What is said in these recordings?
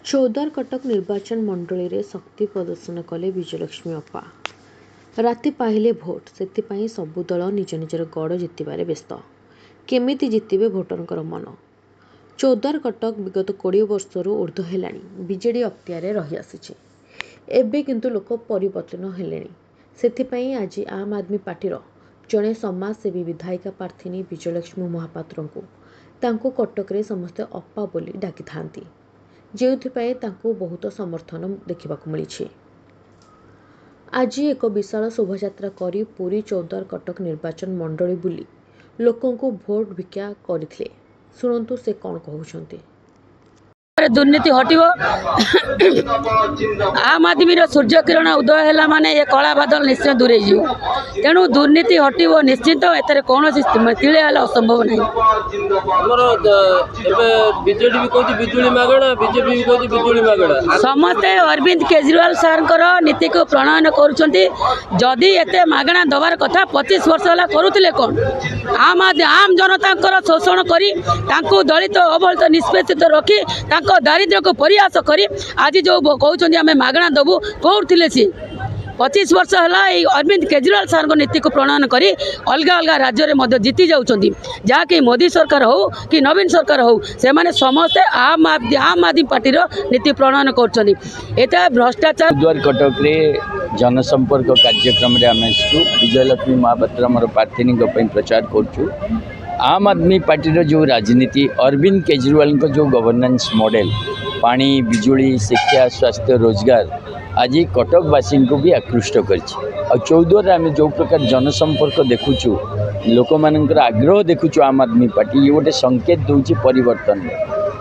चौदार कटक निर्वाचन मंडली रे शक्ति प्रदर्शन कले विजयलक्ष्मी अप्पा। राति पाहिले भोट से सबु दल निज निजर गड़ जितबारे व्यस्त। केमिति जितिबे भोटरंकर मन। चौदार कटक विगत 20 वर्षर ऊर्ध्व हेलाणी बीजेडी अख्तियारे रही आसिछि। एबे किंतु लोक परिवर्तन हेलेणी। सेथिपई आज आम आदमी पार्टीर जड़े समाजसेवी विधायिका प्रार्थी विजयलक्ष्मी महापात्रंकु तांको कटकरे समस्ते अप्पा बोली डाकी थांती, जेउथिपाई तांको बहुत समर्थन देखा मिली। आज एक विशाल शोभायात्रा करी पूरी चौदार कटक निर्वाचन मंडली बुली लोकों को भोट भिक्षा करथिले। शुणु से कौन कहते। दुर्नीति हटिबो। आम आदमी सूर्य किरण उदय है माने ये कला बादल निश्चय दूरे जीव। तेणु दुर्नीति हटिबो निश्चित। एथरे कौन तिले असंभव नहीं। समस्ते अरविंद केजरीवाल सार नीति को प्रणयन करुछंती। जदि एते मागणा दबार कथा 25 वर्ष है करुले कौन। आम जनता शोषण करी तांको दलित अवहेलित निष्पेषित रखी दारिद्र्य को प्रयास करी आज जो कहते आम मागणा दबू कौन सी 25 वर्ष है अरविंद केजरीवाल सार नीति को प्रणयन करी अलग अलग राज्य में जीति जाऊँगी। जहाँकि मोदी सरकार हो कि नवीन सरकार हो से माने समस्ते आम आदमी पार्टी नीति प्रणयन कर भ्रष्टाचार। चौदार कटक रे जनसंपर्क कार्यक्रम रे आम विजयलक्ष्मी महापात्र आम प्रार्थी प्रचार करुँ। आम आदमी पार्टी जो राजनीति अरविंद केजरीवाल जो गवर्नेंस मॉडल पानी बिजुली शिक्षा स्वास्थ्य रोजगार आज कटकवासी को भी आकृष्ट कर। चौदार आम जो प्रकार जनसंपर्क देखुचु लोक मानकर आग्रह देखुचु आम आदमी पार्टी ये गोटे संकेत दूची परिवर्तन।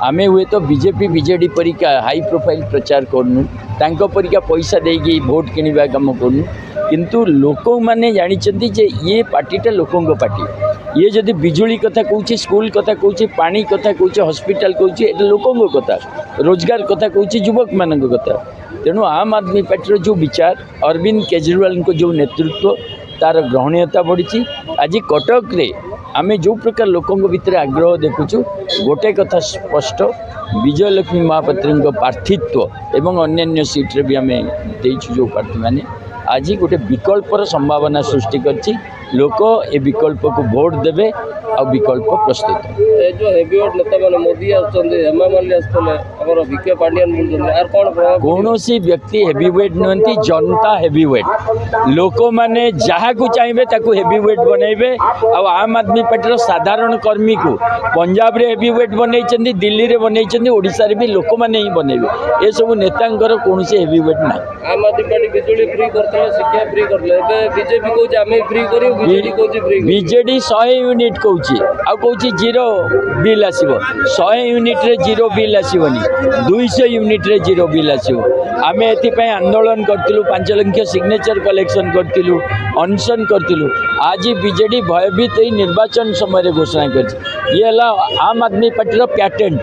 आम हुए तो बीजेपी बीजेडी परिका हाई प्रोफाइल प्रचार करनु तांको परिका पैसा देगी भोट किनिबा काम करनु, किंतु लोक माने जानिचंती जे ये पार्टीटा लोकों पार्टी। ये जदि बिजुली कथा कहूँ स्कूल कथा कहूँ पानी कथा कहूँ हॉस्पिटल कहूँ लोकों कथा रोजगार कथा कहूँ युवक मान कथा। तेणु आम आदमी पार्टी जो विचार अरविंद केजरीवाल को जो नेतृत्व तार ग्रहणीयता बढ़ी। आज कटक रे आमे जो प्रकार लोकों भितर आग्रह देखुचु गोटे कथा स्पष्ट विजयलक्ष्मी महापात्र प्रार्थित्व एवं अन्य सीट्रे भी आम देचु जो प्रार्थी मैंने आज गोटे विकल्पर संभावना सृष्टि करछि। लोक ए विकल्प को वोट देवे और विकल्प प्रस्तुत जो हेवीवेट नेता माने मोदी आछन हेमा मालिनी आछले हमर विखे पांडियन बोलछन यार कोन कोनोसी व्यक्ति हेवीवेट नहंती जनता हेवीवेट लोक माने जहा को चाहिए ताको हेवीवेट बनैबे। और आम आदमी पार्टी साधारण कर्मी को पंजाब रे हेवीवेट बनैछन्ती दिल्ली रे बनैछन्ती ओडिसा रे भी लोक माने ही बनैबे। ए सब नेतांकर कोनोसी हेवीवेट ना। आम आदमी पार्टी बिजुली फ्री करथले शिक्षा फ्री करले बीजेपी को आमे फ्री करियो बीजेडी 100 यूनिट कहूँ कहूँ जीरो बिल आसो 100 यूनिट रे जीरो बिल आसोनी 200 यूनिट रे जीरो बिल आसो। आम ए आंदोलन करूँ 5 लाख सिग्नेचर कलेक्शन करूँ अनशन करूँ। आज बीजेडी भयभीत निर्वाचन समय घोषणा कर आम आदमी पार्टी पैटेंट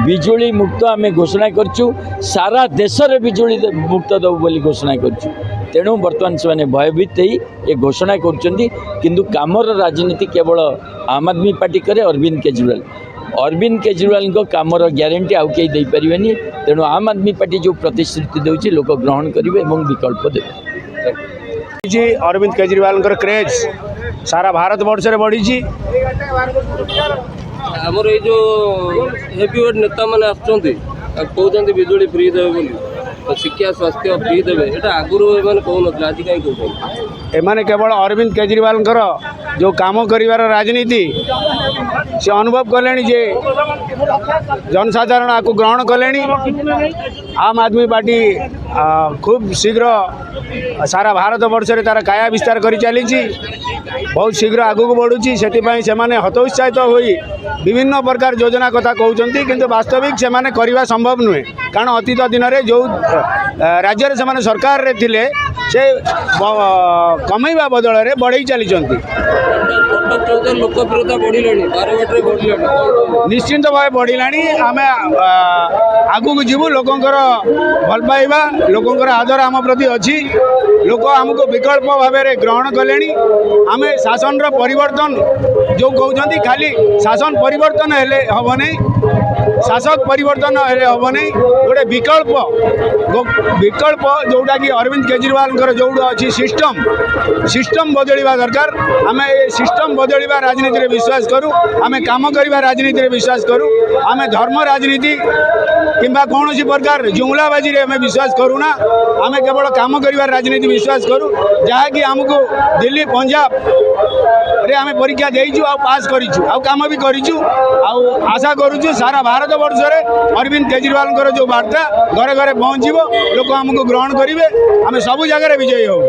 बिजुली मुक्त आम घोषणा करूँ सारा देश में बिजुली मुक्त दबू बोली घोषणा करूँ। तेणु बर्तमान से भयभीत ये घोषणा किंतु कामर राजनीति केवल आम आदमी पार्टी करे अरविंद केजरीवाल को कामर ग्यारंटी आउ कई दे पारे। तेणु आम आदमी पार्टी जो प्रतिश्रुति देउछि लोक ग्रहण करेंगे और विकल्प देवे। अरविंद केजरीवाल क्रेज सारा भारत वर्ष में बढ़ी। हमर ये जो हेवीवेट नेता माने आछंती कहते बिजुली फ्री देवे बोली तो शिक्षा स्वास्थ्य फ्री देवे एटा आगुरु एमाने कहू नथला आज काई कहू एमाने केवल अरविंद केजरीवाल जो काम करिवार राजनीति से अनुभव कले जे जनसाधारण आपको ग्रहण कले। आम आदमी पार्टी खूब शीघ्र सारा भारत वर्ष में तार काया विस्तार कर चली बहुत शीघ्र आगू बढ़ुची। से हतोत्साहित हो विभिन्न प्रकार योजना कथा कहते किंतु वास्तविक से करवा संभव नुहे। कारण अतीत दिन में जो राज्य से सरकार रे थिले से कमैवा बदल में बढ़ई चली। କଟକ ଚୌଧୁରୀ ଲୋକପ୍ରିୟତା ବଢ଼ିଲାଣି, ବାରବାଟରେ ବଢ଼ିଲାଣି, ନିଶ୍ଚିନ୍ତ ଭାବେ ବଢ଼ିଲାଣି। ଆମେ ଆଗକୁ ଯିବୁ। ଲୋକଙ୍କର ଭଲ ପାଇବା, ଲୋକଙ୍କର ଆଦର ଆମ ପ୍ରତି ଅଛି। ଲୋକ ଆମକୁ ବିକଳ୍ପ ଭାବରେ ଗ୍ରହଣ କଲେଣି। ଆମେ ଶାସନର ପରିବର୍ତ୍ତନ ଯେଉଁ କହୁଛନ୍ତି, ଖାଲି ଶାସନ ପରିବର୍ତ୍ତନ ହେଲେ ହେବ ନାହିଁ, ଶାସକ ପରିବର୍ତ୍ତନ ହେଲେ ହେବ ନାହିଁ, ଗୋଟେ ବିକଳ୍ପ ଯେଉଁଟାକି ଅରବିନ୍ଦ କେଜରିୱାଲଙ୍କର ଯେଉଁଟା ଅଛି ସିଷ୍ଟମ୍ ବଦଳିବା ଦରକାର। ଆମେ ଏ ସିଷ୍ଟମ୍ ବଦଳିବା ରାଜନୀତିରେ ବିଶ୍ୱାସ କରୁ। ଆମେ କାମ କରିବା ରାଜନୀତିରେ ବିଶ୍ୱାସ କରୁ। ଆମେ ଧର୍ମ ରାଜନୀତି କିମ୍ବା କୌଣସି ପ୍ରକାର ଜୁମଲାବାଜିରେ ଆମେ ବିଶ୍ୱାସ କରୁନା। ଆମେ କେବଳ କାମ କରିବାର ରାଜନୀତି ବିଶ୍ୱାସ କରୁ, ଯାହାକି ଆମକୁ ଦିଲ୍ଲୀ ପଞ୍ଜାବରେ ଆମେ ପରୀକ୍ଷା ଦେଇଛୁ, ଆଉ ପାସ୍ କରିଛୁ, ଆଉ କାମ ବି କରିଛୁ। ଆଉ ଆଶା କରୁଛୁ ସାରା ଭାରତ ବର୍ଷରେ ଅରବିନ୍ଦ କେଜରିୱାଲଙ୍କର ଯେଉଁ ବାର୍ତ୍ତା ଘରେ ଘରେ ପହଞ୍ଚିବ, ଲୋକ ଆମକୁ ଗ୍ରହଣ କରିବେ, ଆମେ ସବୁ ଜାଗାରେ ବିଜୟୀ ହେବୁ।